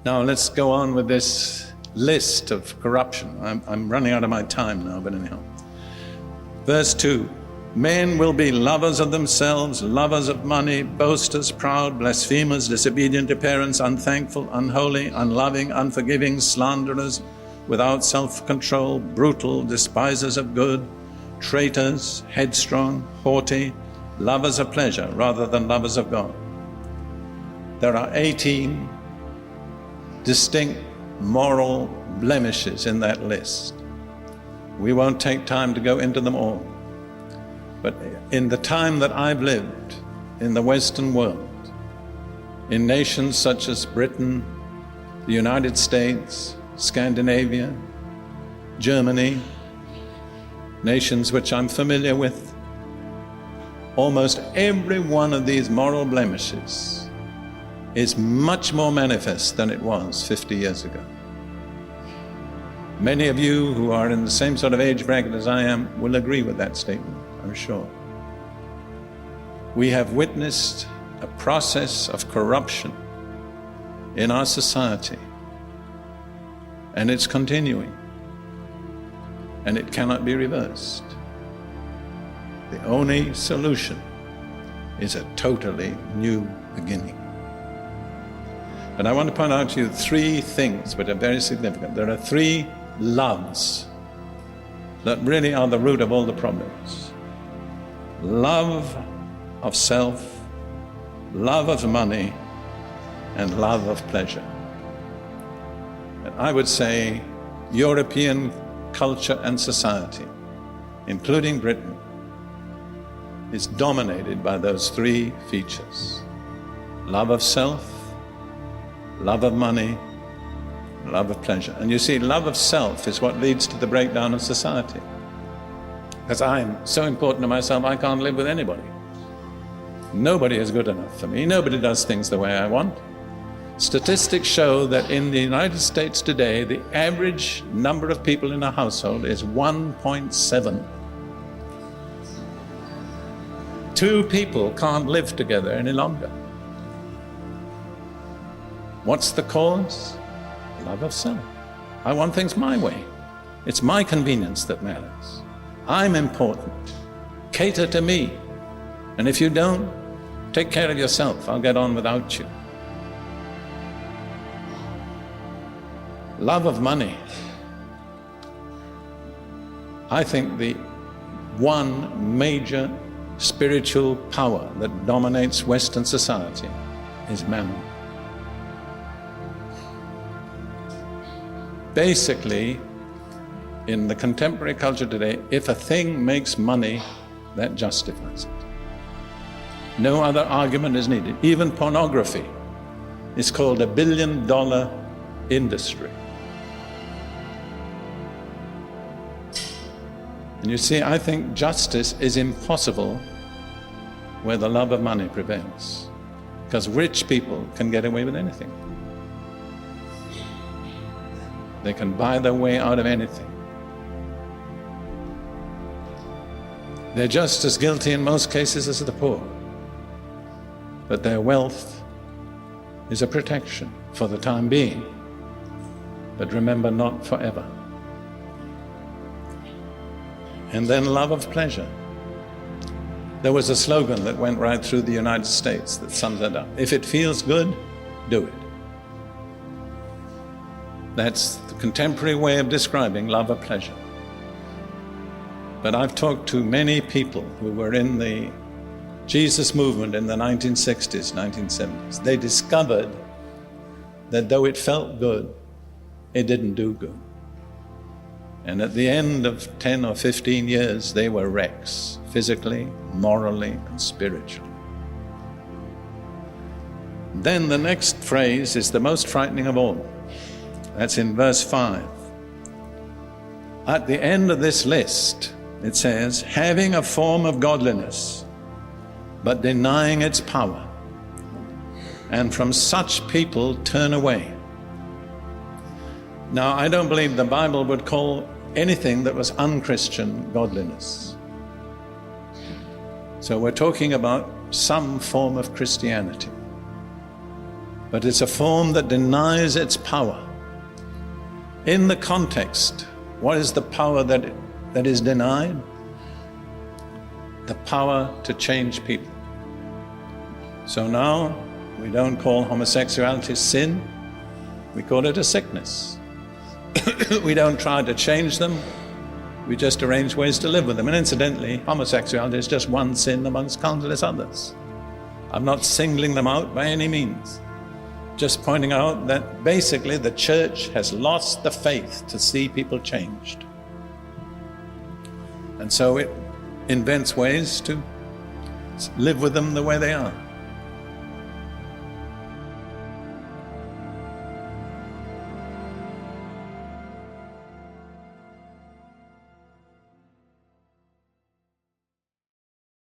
Now let's go on with this list of corruption. I'm running out of my time now, but anyhow. Verse 2, men will be lovers of themselves, lovers of money, boasters, proud, blasphemers, disobedient to parents, unthankful, unholy, unloving, unforgiving, slanderers, without self-control, brutal, despisers of good, traitors, headstrong, haughty, lovers of pleasure rather than lovers of God. There are 18 distinct moral blemishes in that list. We won't take time to go into them all. But in the time that I've lived in the Western world, in nations such as Britain, the United States, Scandinavia, Germany, nations which I'm familiar with, almost every one of these moral blemishes is much more manifest than it was 50 years ago. Many of you who are in the same sort of age bracket as I am will agree with that statement, I'm sure. We have witnessed a process of corruption in our society, and it's continuing, and it cannot be reversed. The only solution is a totally new beginning. And I want to point out to you three things which are very significant. There are three loves that really are the root of all the problems. Love of self, love of money, and love of pleasure. And I would say European culture and society, including Britain, is dominated by those three features. Love of self, love of money, love of pleasure. And you see, love of self is what leads to the breakdown of society. Because I'm so important to myself, I can't live with anybody. Nobody is good enough for me. Nobody does things the way I want. Statistics show that in the United States today, the average number of people in a household is 1.7. 2 people can't live together any longer. What's the cause? Love of self. I want things my way. It's my convenience that matters. I'm important. Cater to me. And if you don't, take care of yourself. I'll get on without you. Love of money. I think the one major spiritual power that dominates Western society is mammon. Basically, in the contemporary culture today, if a thing makes money, that justifies it. No other argument is needed. Even pornography is called a $1 billion industry. And you see, I think justice is impossible where the love of money prevails, because rich people can get away with anything. They can buy their way out of anything. They're just as guilty in most cases as the poor, but their wealth is a protection for the time being, but remember, not forever. And then love of pleasure. There was a slogan that went right through the United States that sums it up. If it feels good, do it. That's the contemporary way of describing love of pleasure. But I've talked to many people who were in the Jesus movement in the 1960s, 1970s. They discovered that though it felt good, it didn't do good. And at the end of 10 or 15 years, they were wrecks, physically, morally, and spiritually. Then the next phrase is the most frightening of all. That's in verse 5. At the end of this list, it says, having a form of godliness, but denying its power. And from such people turn away. Now, I don't believe the Bible would call anything that was unchristian godliness. So we're talking about some form of Christianity. but it's a form that denies its power. In the context, what is the power that is denied? The power to change people. So now we don't call homosexuality sin, we call it a sickness. We don't try to change them, we just arrange ways to live with them. And incidentally, homosexuality is just one sin amongst countless others. I'm not singling them out by any means, just pointing out that basically the church has lost the faith to see people changed. And so it invents ways to live with them the way they are.